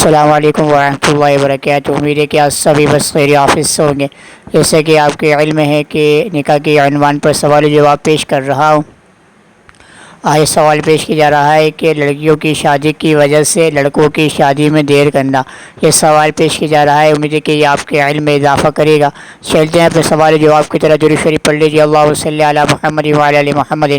السلام علیکم ورحمۃ اللہ وبرکاتہ۔ امید ہے کہ آپ سبھی بس خیر آفس سے ہوں گے۔ جیسے کہ آپ کے علم ہے کہ نکاح کے عنوان پر سوال و جواب پیش کر رہا ہوں۔ آج سوال پیش کیا جا رہا ہے کہ لڑکیوں کی شادی کی وجہ سے لڑکوں کی شادی میں دیر کرنا۔ یہ سوال پیش کیا جا رہا ہے، امید ہے کہ یہ آپ کے علم میں اضافہ کرے گا۔ چلتے ہیں اپنے سوال و جواب کی طرح۔ درود شریف پڑھ لیجیے۔ اللہم صلی علی محمد وعلی آل محمد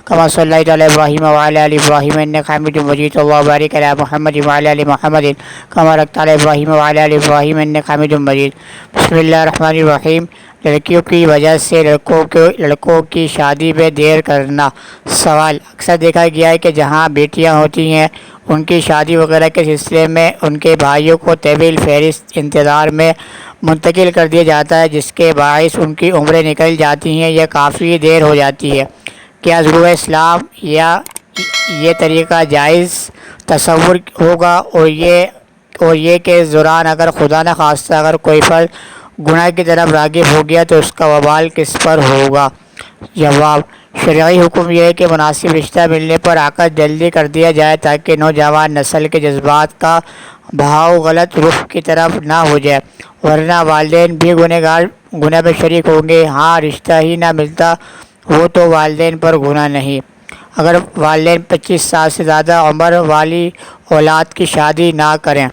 کما صلیت علی ابراہیم وعلی آل ابراہیم انک حمید مجید۔ اللہم بارک علی محمد وعلی آل محمد کما بارکت علی ابراہیم وعلی آل ابراہیم انک حمید مجید۔ بسم اللہ الرحمن الرحیم۔ لڑکیوں کی وجہ سے لڑکوں کی شادی میں دیر کرنا۔ سوال: اکثر دیکھا گیا ہے کہ جہاں بیٹیاں ہوتی ہیں ان کی شادی وغیرہ کے سلسلے میں ان کے بھائیوں کو طویل فہرست انتظار میں منتقل کر دیا جاتا ہے، جس کے باعث ان کی عمریں نکل جاتی ہیں یا کافی دیر ہو جاتی ہے۔ کیا ضرور اسلام یا یہ طریقہ جائز تصور ہوگا؟ اور یہ کہ دوران اگر خدا نخواستہ اگر کوئی فرد گناہ کی طرف راغب ہو گیا تو اس کا وبال کس پر ہوگا؟ جواب: شرعی حکم یہ ہے کہ مناسب رشتہ ملنے پر عقد جلدی کر دیا جائے تاکہ نوجوان نسل کے جذبات کا بہاؤ غلط رخ کی طرف نہ ہو جائے، ورنہ والدین بھی گناہ میں شریک ہوں گے۔ ہاں، رشتہ ہی نہ ملتا ہو تو والدین پر گناہ نہیں۔ اگر والدین 25 سال سے زیادہ عمر والی اولاد کی شادی نہ کریں۔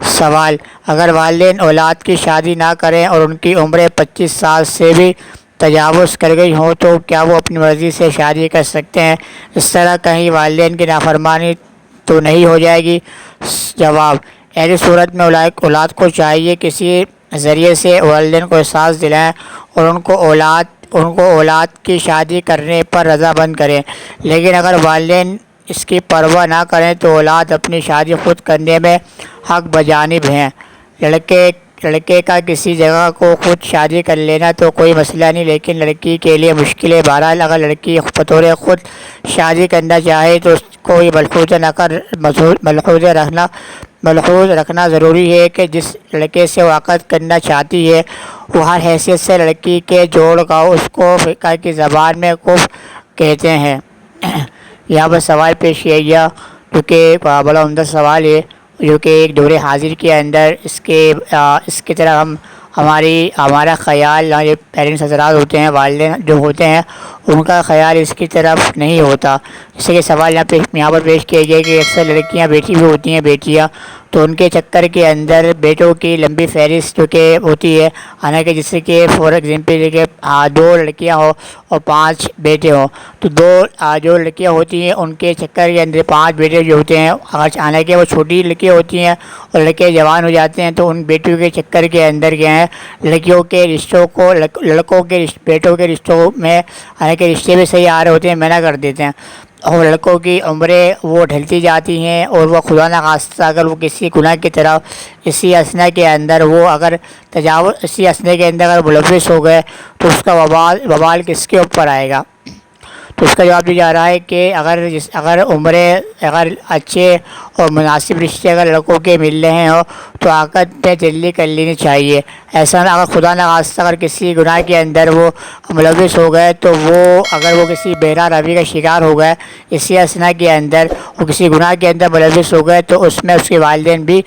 سوال: اگر والدین اولاد کی شادی نہ کریں اور ان کی عمریں 25 سال سے بھی تجاوز کر گئی ہوں تو کیا وہ اپنی مرضی سے شادی کر سکتے ہیں؟ اس طرح کہیں والدین کی نافرمانی تو نہیں ہو جائے گی؟ جواب: ایسی صورت میں اولاد کو چاہیے کسی ذریعے سے والدین کو احساس دلائیں اور ان کو اولاد کی شادی کرنے پر رضامند کریں، لیکن اگر والدین اس کی پرواہ نہ کریں تو اولاد اپنی شادی خود کرنے میں حق بجانب ہیں۔ لڑکے کا کسی جگہ کو خود شادی کر لینا تو کوئی مسئلہ نہیں، لیکن لڑکی کے لیے مشکل ہے۔ بہرحال اگر لڑکی بطور خود شادی کرنا چاہے تو اس کو یہ ملحوظ رکھنا ضروری ہے کہ جس لڑکے سے وہ عقد کرنا چاہتی ہے وہ ہر حیثیت سے لڑکی کے جوڑ کا اس کو فقہ کی زبان میں کف کہتے ہیں۔ یہاں پر سوال پیش کیا گیا جو کہ بڑا عمدہ سوال ہے، جو کہ ایک دور حاضر کے اندر اس کی طرح ہمارا خیال، جو پیرنٹس حضرات ہوتے ہیں، والدین جو ہوتے ہیں، ان کا خیال اس کی طرف نہیں ہوتا۔ جیسے کہ سوال یہاں پر پیش کیا گیا کہ اکثر لڑکیاں بیٹی بھی ہوتی ہیں، بیٹیاں تو ان کے چکر کے اندر بیٹوں کی لمبی فہرست جو کہ ہوتی ہے، حالانکہ جیسے کہ فور ایگزامپل کہ 2 لڑکیاں ہوں اور 5 بیٹے ہوں، تو جو لڑکیاں ہوتی ہیں ان کے چکر کے اندر 5 بیٹے جو ہوتے ہیں، حالانکہ وہ چھوٹی لڑکیاں ہوتی ہیں اور لڑکے جوان ہو جاتے ہیں، تو ان بیٹوں کے چکر کے اندر کیا ہے، لڑکیوں کے رشتوں کو بیٹوں کے رشتوں میں، حالانکہ رشتے بھی صحیح آ رہے ہوتے ہیں، منع کر دیتے ہیں، اور لڑکوں کی عمریں وہ ڈھلتی جاتی ہیں، اور وہ خدا نخواستہ اگر وہ کسی گناہ کی طرف اسی اثنا کے اندر اسی اثنا کے اندر اگر ملوث ہو گئے تو اس کا وبال کس کے اوپر آئے گا؟ تو اس کا جواب دیا جا رہا ہے کہ اگر اچھے اور مناسب رشتے اگر لڑکوں کے مل رہے ہوں تو عقد پہ جلدی کر لینی چاہیے۔ ایسا نہ اگر خدا نخواستہ اگر کسی گناہ کے اندر وہ ملوث ہو گئے تو اگر وہ کسی بہرا روی کا شکار ہو گئے اسی اثنا کے اندر، وہ کسی گناہ کے اندر ملوث ہو گئے تو اس میں اس کے والدین بھی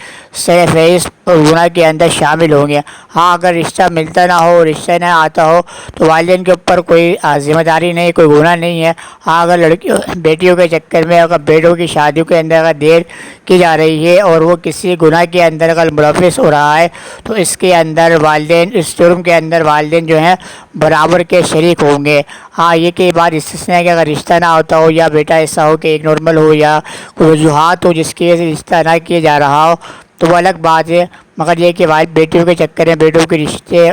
سر فہرست گناہ کے اندر شامل ہوں گے۔ ہاں، اگر رشتہ ملتا نہ ہو، رشتہ نہ آتا ہو تو والدین کے اوپر کوئی ذمہ داری نہیں، کوئی گناہ نہیں ہے۔ ہاں، اگر بیٹیوں کے چکر میں اگر بیٹوں کی شادیوں کے اندر اگر دیر کی جا رہی ہے اور وہ کسی گناہ کے اندر اگر ملوث ہو رہا ہے تو اس کے اندر والدین، اس جرم کے اندر والدین جو ہیں برابر کے شریک ہوں گے۔ ہاں، یہ کہ بات استثناء ہے کہ اگر رشتہ نہ ہوتا ہو یا بیٹا ایسا ہو کہ ایک نارمل ہو یا کوئی وجوہات ہو جس کی وجہ سے رشتہ نہ کیا جا رہا ہو تو وہ الگ بات ہے، مگر یہ کہ بیٹیوں کے چکر میں بیٹوں کے رشتے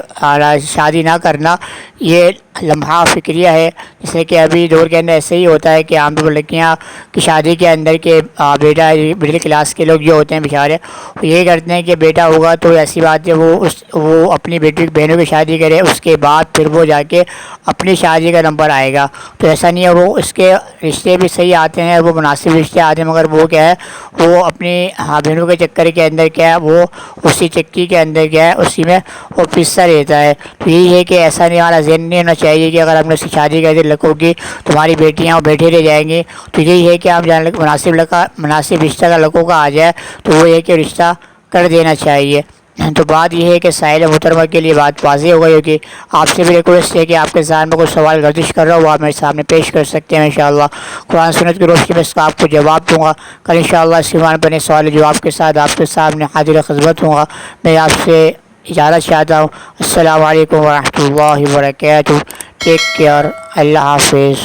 شادی نہ کرنا یہ لمحہ فکریہ ہے۔ جیسے کہ ابھی دور کے اندر ایسے ہی ہوتا ہے کہ عام طور پر لڑکیاں کی شادی کے اندر کے بیٹا مڈل کلاس کے لوگ جو ہوتے ہیں بیچارے وہ یہی کرتے ہیں کہ بیٹا ہوگا تو ایسی بات ہے وہ اپنی بیٹی بہنوں کی شادی کرے، اس کے بعد پھر وہ جا کے اپنی شادی کا نمبر آئے گا۔ تو ایسا نہیں ہے، وہ اس کے رشتے بھی صحیح آتے ہیں، وہ مناسب رشتے آتے ہیں، مگر وہ کیا ہے، وہ اپنی بہنوں کے چکر کے اندر کیا ہے، وہ اسی چکی کے اندر کیا ہے، اسی میں وہ پسا رہتا ہے۔ تو یہی ہے کہ ایسا نہیں، ہمارا ذہن نہیں ہونا چاہیے کہ اگر ہم نے اس کی شادی کر دی لڑکوں کی تمہاری بیٹیاں وہ بیٹھے رہ جائیں گی۔ تو یہی ہے کہ آپ مناسب رشتہ کا لڑکوں کا آ جائے تو وہ یہ کہ رشتہ کر دینا چاہیے۔ تو بات یہ ہے کہ سائل محترمہ کے لیے بات واضح ہو گئی ہوگی۔ آپ سے بھی ریکویسٹ ہے کہ آپ کے ذہن میں کوئی سوال گردش کر رہا ہو وہ آپ میرے سامنے پیش کر سکتے ہیں انشاءاللہ۔ قرآن سنت کی روشنی میں اس کا آپ کو جواب دوں گا۔ کل انشاءاللہ اس ایمان بنے سوال جواب کے ساتھ آپ کے سامنے حاضر خدمت ہوں گا۔ میں آپ سے اجازت چاہتا ہوں۔ السلام علیکم ورحمۃ اللہ وبرکاتہ۔ Take care. اللہ حافظ۔